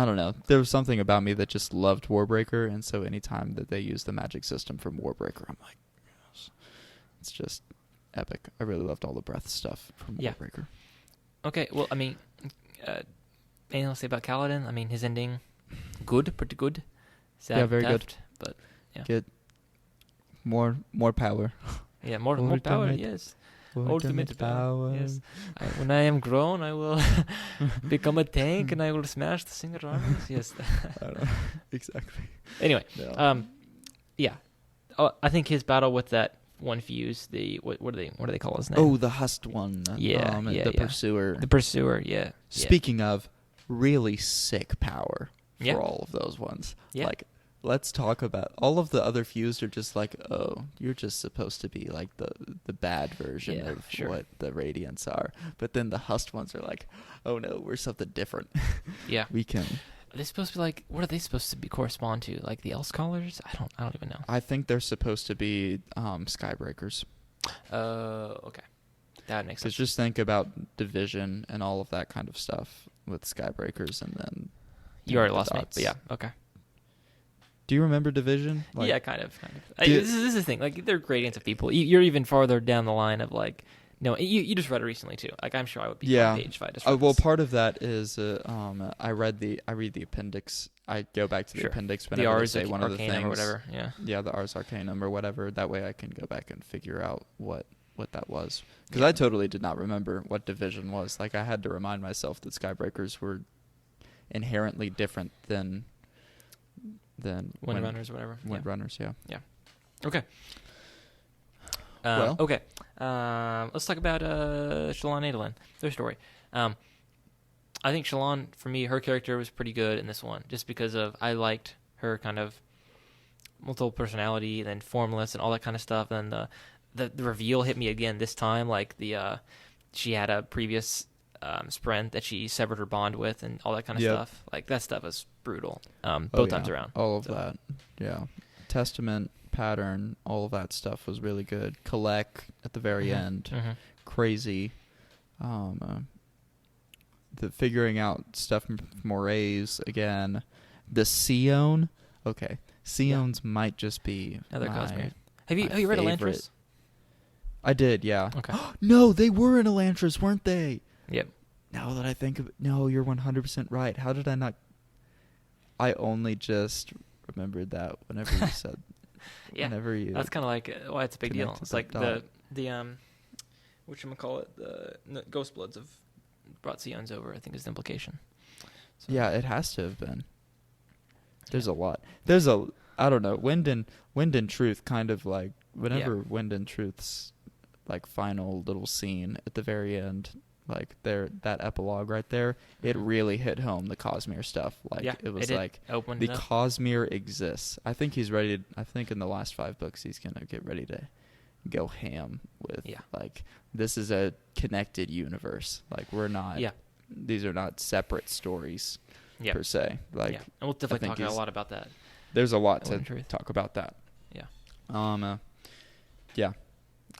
don't know. There was something about me that just loved Warbreaker, and so anytime that they use the magic system from Warbreaker, I'm like, yes. It's just epic. I really loved all the breath stuff from Warbreaker. Okay, well, I mean, anything else to say about Kaladin? I mean, his ending, pretty good. Sad, very good. good. But get more power. Yeah, more power. Yes. Ultimate power. Yes. When I am grown, I will become a tank and I will smash the single armies. Yes. I don't know. Exactly. Anyway, no. Yeah. I think his battle with that one fuse, what do they call his name? Oh, the Hust one. The Pursuer. The Pursuer. Yeah. Speaking of, really sick power for all of those ones. Yeah. Like, let's talk about all of the other fused are just like, oh, you're just supposed to be like the bad version of what the Radiants are. But then the Hust ones are like, oh no, we're something different. Yeah. We can. Are they supposed to be like, what are they supposed to be correspond to? Like the Elsecolors? I don't even know. I think they're supposed to be Skybreakers. Okay. That makes sense. Just think about Division and all of that kind of stuff with Skybreakers, and then you already lost me, but yeah, okay. Do you remember Division? Like, yeah, kind of. This is the thing. Like, they're gradients of people. You're even farther down the line of like, no, you just read it recently too. Like, I'm sure I would be on page if I just read well, part of that is I read the appendix. I go back to the appendix whenever they say one of the things or whatever. Yeah, the Ars Arcanum or whatever. That way, I can go back and figure out what that was, because I totally did not remember what Division was. Like, I had to remind myself that Skybreakers were inherently different than Windrunners or whatever. Windrunners, yeah. Okay. Well, okay. Let's talk about Shalon Adolin, their story. I think Shalon, for me, her character was pretty good in this one, just because I liked her kind of multiple personality, and then formless and all that kind of stuff. And the reveal hit me again this time, like she had a previous sprint that she severed her bond with and all that kind of stuff. Like, that stuff was brutal both times around. All of that. Yeah. Testament, pattern, all of that stuff was really good. Collect at the very end. Mm-hmm. Crazy. The figuring out stuff from Moray's again. The Sion. Okay. Sion's might just be another Cosmere. Have you read Elantris? I did, yeah. Okay. No, they were in Elantris, weren't they? Yep. Now that I think of it, no, you're 100% right. How did I not? I only just remembered that whenever you said. Yeah. Whenever you. That's kind of like why it's a big deal. It's like the whatchamacallit, the Ghost Bloods have brought Sions over, I think is the implication. So. Yeah, it has to have been. There's a lot. I don't know. Wind and Truth kind of like whenever Wind and Truth's like final little scene at the very end. Like that epilogue right there, it really hit home the Cosmere stuff. Like it was like the Cosmere exists. I think he's ready. I think in the last 5 books he's gonna get ready to go ham with like, this is a connected universe. Like, we're not. Yeah. These are not separate stories per se. Like, and we'll definitely talk a lot about that. There's a lot to talk about that. Yeah.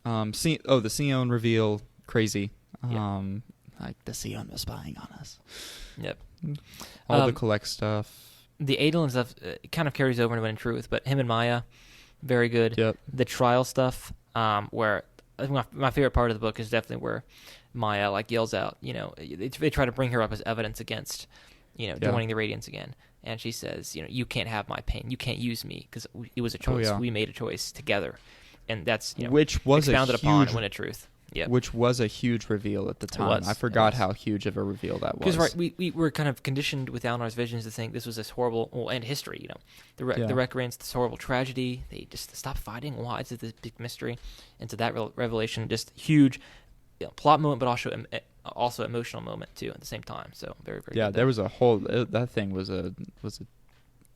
The Sion reveal, crazy. Like, the Sion was spying on us. Yep. All the collect stuff. The Adolin stuff kind of carries over into Wind and Truth, but him and Maya, very good. Yep. The trial stuff, where I think my favorite part of the book is definitely where Maya like yells out, they try to bring her up as evidence against, joining the Radiants again. And she says, you can't have my pain. You can't use me, because it was a choice. We made a choice together. And that's, which was expounded upon in Wind and Truth. Yeah. Which was a huge reveal at the time. I forgot how huge of a reveal that was. Because we were kind of conditioned with Alanar's visions to think this was this horrible, and history, the Recreants, this horrible tragedy. They just stopped fighting. Why is it this big mystery? And so that revelation, just huge plot moment, but also emotional moment too at the same time. So very, very. Yeah, good there was a whole. That thing was a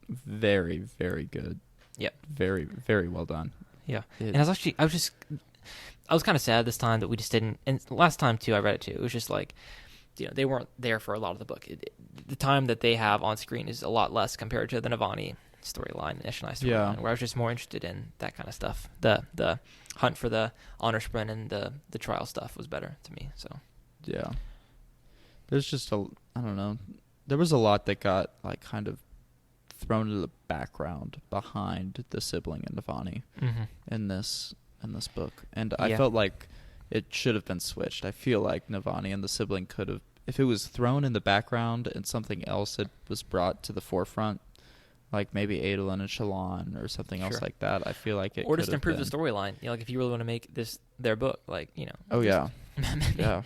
very, very good. Yeah. Very, very well done. Yeah, and I was kind of sad this time that we just didn't. And last time too, I read it too. It was just like, they weren't there for a lot of the book. The time that they have on screen is a lot less compared to the Navani storyline, the Eshonai storyline, where I was just more interested in that kind of stuff. The hunt for the honor sprint and the trial stuff was better to me. So yeah, there's just I don't know. There was a lot that got like kind of thrown into the background behind the sibling and Navani in this book, and I felt like it should have been switched. I feel like Navani and the sibling could have, if it was thrown in the background and something else that was brought to the forefront, like maybe Adolin and Shallan or something else like that. I feel like it, or just improve the storyline. Like if you really want to make this their book, like Oh yeah, yeah.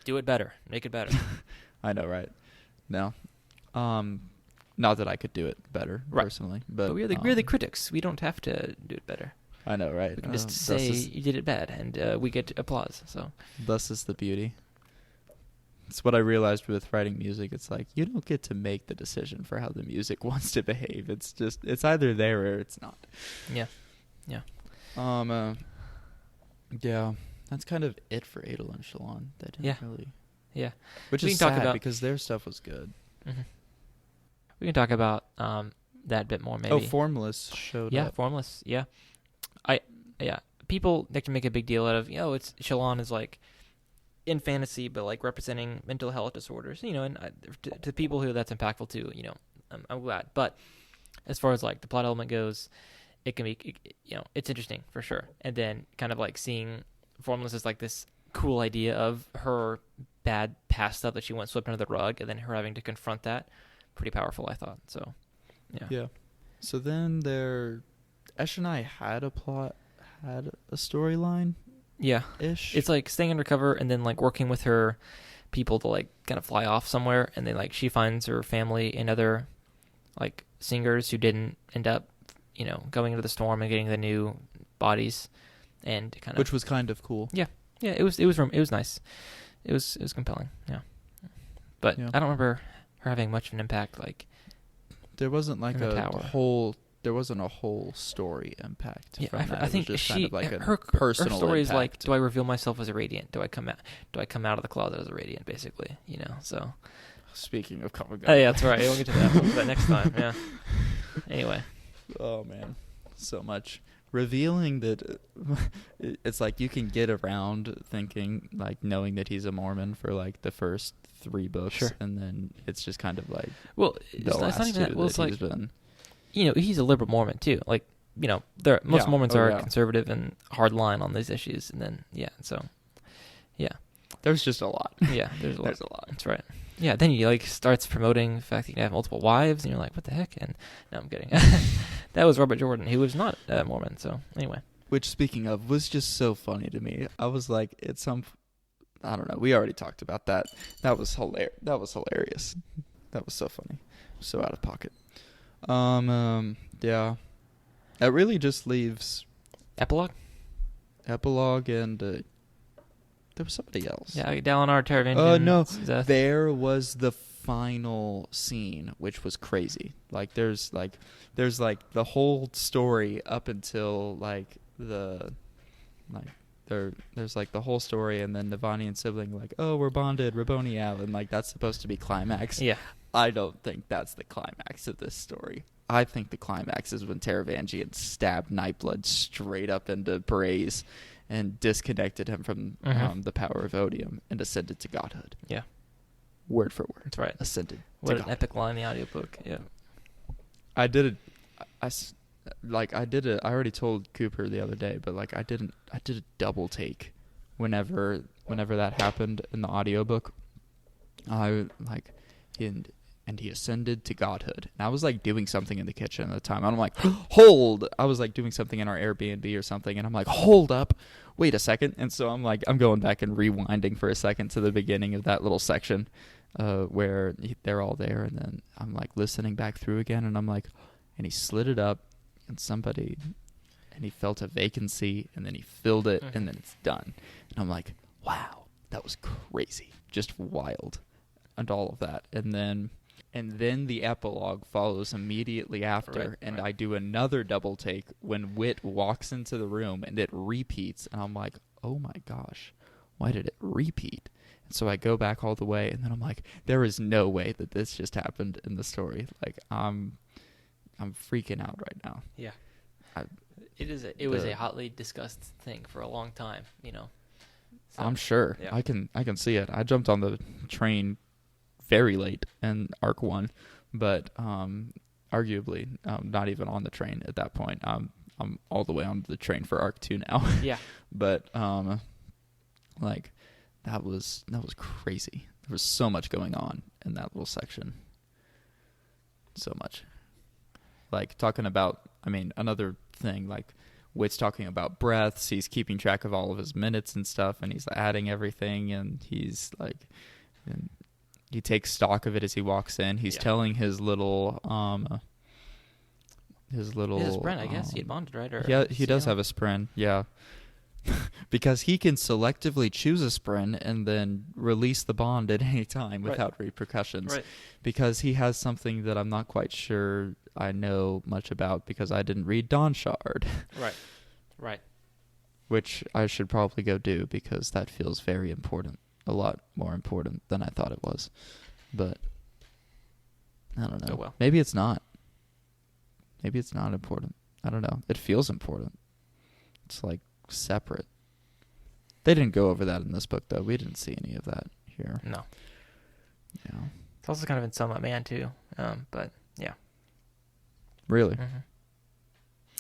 Do it better. Make it better. I know, right? No, not that I could do it better personally, but we're the critics. We don't have to do it better. I know, right? We can just say you did it bad, and we get applause. So thus is the beauty. It's what I realized with writing music. It's like you don't get to make the decision for how the music wants to behave. It's just it's either there or it's not. Yeah, yeah. Yeah. That's kind of it for Adol and Shallan. They didn't really. Yeah. Which is sad because their stuff was good. Mm-hmm. We can talk about that a bit more, maybe. Oh, Formless showed up. Yeah, Formless. Yeah. People they can make a big deal out of it's Shallan is like in fantasy, but like representing mental health disorders. And to people who that's impactful to, I'm glad. But as far as like the plot element goes, it can be, it's interesting for sure. And then kind of like seeing Formless as like this cool idea of her bad past stuff that she went swept under the rug, and then her having to confront that. Pretty powerful, I thought. So, yeah. Yeah. So then Eshonai had a storyline. Yeah. Ish. It's like staying undercover and then like working with her people to like kind of fly off somewhere, and then like she finds her family and other like singers who didn't end up, going into the storm and getting the new bodies, and kind of which was kind of cool. Yeah. Yeah. It was nice. It was compelling. Yeah. But I don't remember her having much of an impact. Like there wasn't like there wasn't a whole story impact. Yeah, from that. I think it was just she kind of like her personal story impact. is like, do I reveal myself as a Radiant? Do I come out of the closet as a Radiant? Basically, So speaking of comic, oh yeah, that's right. We'll get to that. We'll do that next time. Yeah. Anyway. Oh man, so much revealing that it's like you can get around thinking like knowing that he's a Mormon for like the first 3 books, and then it's just kind of like it's not even that. Well, it's like he's a liberal Mormon too. Like most Mormons are conservative and hardline on these issues, and then there's just a lot. Yeah, there's a lot. That's right. Yeah, then he like starts promoting the fact that you can have multiple wives, and you're like, what the heck? And no, I'm kidding. That was Robert Jordan, who was not a Mormon. So anyway, which speaking of was just so funny to me. I was like, I don't know. We already talked about that. That was hilarious. That was so funny. So out of pocket. Yeah. It really just leaves epilogue and there was somebody else. Yeah, Dalinar Taravangian. Oh no, there was the final scene, which was crazy. Like there's like the whole story up until there's like the whole story, and then Navani and sibling like, oh, we're bonded, Rabboni out, and like that's supposed to be climax. Yeah. I don't think that's the climax of this story. I think the climax is when Taravangian stabbed Nightblood straight up into Braze and disconnected him from the power of Odium and ascended to godhood. Yeah. Word for word. That's right. Ascended What to an godhood. epic line in the audiobook. Yeah. I already told Cooper the other day, but like I did a double take whenever that happened in the audiobook. and he ascended to godhood. And I was like doing something in the kitchen at the time. And I'm like, hold. I was like doing something in our Airbnb or something. And I'm like, hold up. Wait a second. And so I'm going back and rewinding for a second to the beginning of that little section where they're all there. And then I'm like listening back through again. And I'm like, and he slid it up and he felt a vacancy and then he filled it and then it's done. And I'm like, wow, that was crazy. Just wild. And all of that. And then the epilogue follows immediately after, I do another double take when Wit walks into the room and it repeats, and I'm like, oh my gosh, why did it repeat? And so I go back all the way, and then I'm like, there is no way that this just happened in the story. Like, I'm freaking out right now. Yeah. It was a hotly discussed thing for a long time, you know. So, I'm sure. Yeah. I can see it. I jumped on the train very late in Arc 1, but arguably not even on the train at that point. I'm all the way on the train for Arc 2 now. Yeah. But like that was crazy. There was so much going on in that little section. So much. Like talking about, another thing, like Wit's talking about breaths. He's keeping track of all of his minutes and stuff, and he's adding everything, and he's like, and he takes stock of it as he walks in. He's telling his little sprint, I guess. He had bonded, right? Or yeah, he does have a sprint, yeah. Because he can selectively choose a sprint and then release the bond at any time without repercussions. Right. Because he has something that I'm not quite sure I know much about because I didn't read Dawn Shard. Right. Which I should probably go do because that feels very important. A lot more important than I thought it was. But I don't know. Oh, well. Maybe it's not. Maybe it's not important. I don't know. It feels important. It's like separate. They didn't go over that in this book, though. We didn't see any of that here. No. Yeah. It's also kind of in Somewhat Man, too. But, yeah. Really? Mm-hmm.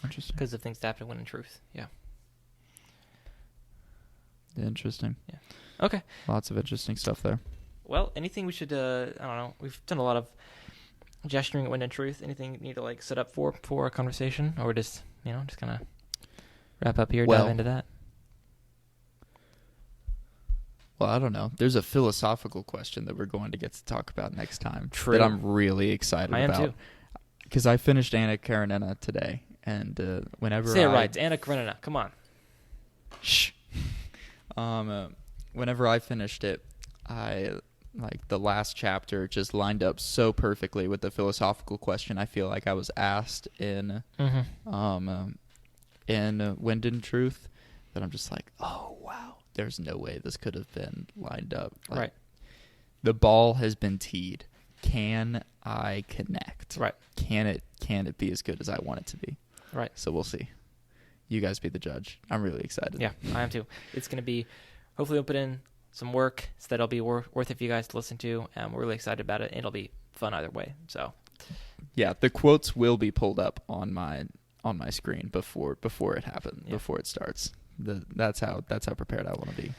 Interesting. Because of things that happen when in truth. Yeah. Interesting. Yeah. Okay. Lots of interesting stuff there. Well, anything we should, I don't know, we've done a lot of gesturing at When in Truth. Anything you need to, set up for a conversation? Or just kind of wrap up here, dive into that? Well, I don't know. There's a philosophical question that we're going to get to talk about next time. True. That I'm really excited about. I am too. Because I finished Anna Karenina today. And whenever Say it right. It's Anna Karenina. Come on. Shh. Whenever I finished it, the last chapter just lined up so perfectly with the philosophical question I feel like I was asked in Wind and Truth, that I'm just like, oh wow, there's no way this could have been lined up. Right. The ball has been teed. Can I connect? Right. Can it be as good as I want it to be? Right. So we'll see. You guys be the judge. I'm really excited. Yeah, I am too. It's going to be, hopefully we'll put in some work so that it'll be worth it for you guys to listen to. We're really excited about it. It'll be fun either way. So, yeah, the quotes will be pulled up on my screen before it happens, before it starts. That's how prepared I want to be.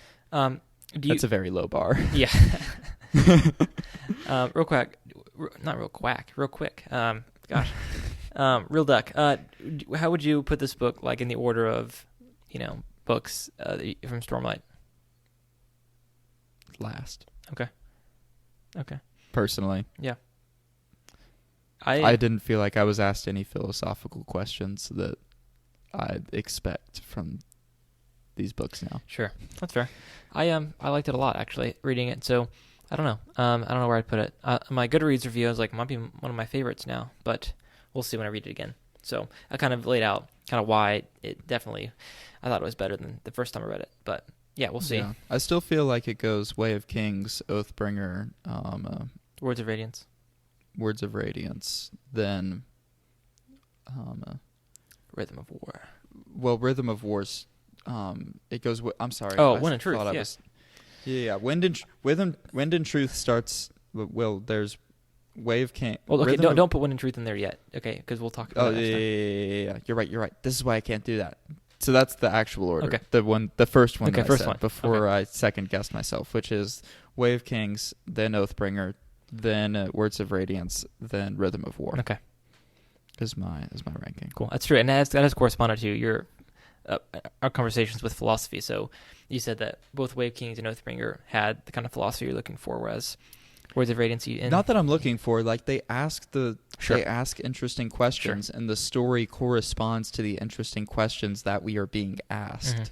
That's a very low bar. Yeah. Real quick. Gosh. Real Duck. How would you put this book in the order of, books from Stormlight? Last. Okay. Personally. Yeah. I didn't feel like I was asked any philosophical questions that I'd expect from these books now. Sure. That's fair. I liked it a lot, actually, reading it. So, I don't know. I don't know where I'd put it. My Goodreads review, I was like, might be one of my favorites now, but we'll see when I read it again. So I kind of laid out why it definitely, I thought it was better than the first time I read it. But yeah, we'll see. Yeah. I still feel like it goes Way of Kings, Oathbringer, Words of Radiance. Then Rhythm of War. Well, Rhythm of War's, it goes, I'm sorry. Oh, Wind and Truth, yeah. Wind and Truth starts, well, there's Way of King. Well, okay, don't put Wind and Truth in there yet. Okay, because we'll talk about it next time. Yeah. You're right. This is why I can't do that. So that's the actual order. Okay. The first one before I second guessed myself, which is Way of Kings, then Oathbringer, then Words of Radiance, then Rhythm of War. Okay. Is my ranking. Cool. That's true. And that has corresponded to your our conversations with philosophy. So you said that both Wave Kings and Oathbringer had the kind of philosophy you're looking for, whereas Words of Radiance... Not that I'm looking for. Like, they ask interesting questions, and the story corresponds to the interesting questions that we are being asked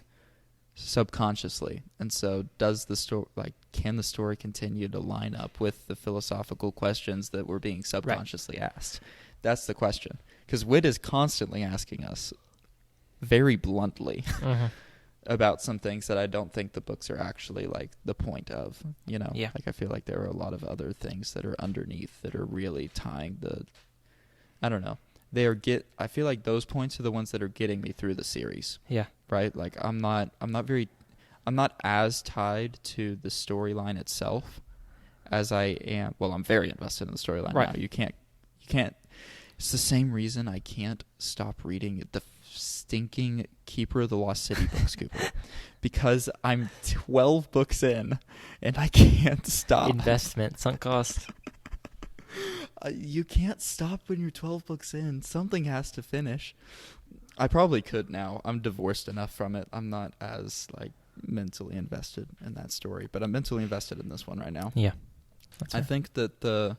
subconsciously. And so does the story... Like, can the story continue to line up with the philosophical questions that we're being subconsciously asked? That's the question. Because Wit is constantly asking us, very bluntly, about some things that I don't think the books are actually, like, the point of, you know? Yeah. Like, I feel like there are a lot of other things that are underneath that are really tying the... I don't know. I feel like those points are the ones that are getting me through the series. Yeah. Right? Like, I'm not as tied to the storyline itself as I am... Well, I'm very invested in the storyline now. You can't... It's the same reason I can't stop reading the stinking Keeper of the Lost City books, Cooper. Because I'm 12 books in, and I can't stop. Investment, sunk cost. You can't stop when you're 12 books in. Something has to finish. I probably could now. I'm divorced enough from it. I'm not as, like, mentally invested in that story. But I'm mentally invested in this one right now. Yeah. I think that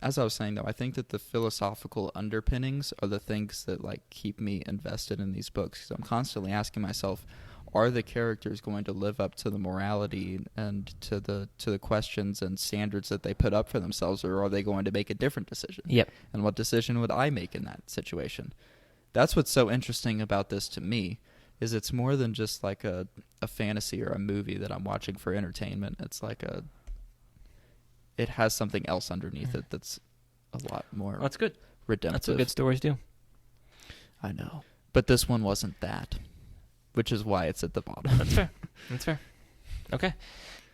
as I was saying, though, I think that the philosophical underpinnings are the things that, like, keep me invested in these books. Because I'm constantly asking myself, are the characters going to live up to the morality and to the questions and standards that they put up for themselves, or are they going to make a different decision? Yep. And what decision would I make in that situation? That's what's so interesting about this to me, is it's more than just like a fantasy or a movie that I'm watching for entertainment. It's like it has something else underneath it that's a lot more That's good. redemptive. That's what good stories do. I know. But this one wasn't that, which is why it's at the bottom. That's fair. Okay.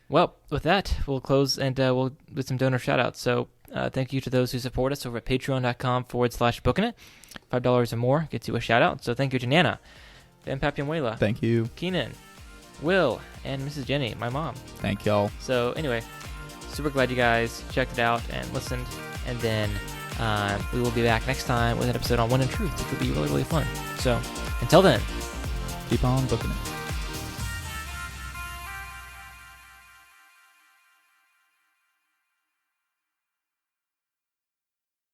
Well, with that, we'll close and we'll do some donor shout-outs. So thank you to those who support us over at patreon.com/bookinit. $5 or more gets you a shout-out. So thank you to Nana, Dan Papiamuela. Thank you. Keenan, Will, and Mrs. Jenny, my mom. Thank y'all. So anyway, super glad you guys checked it out and listened. And then we will be back next time with an episode on One and Truth, which will be really, really fun. So until then, keep on booking it.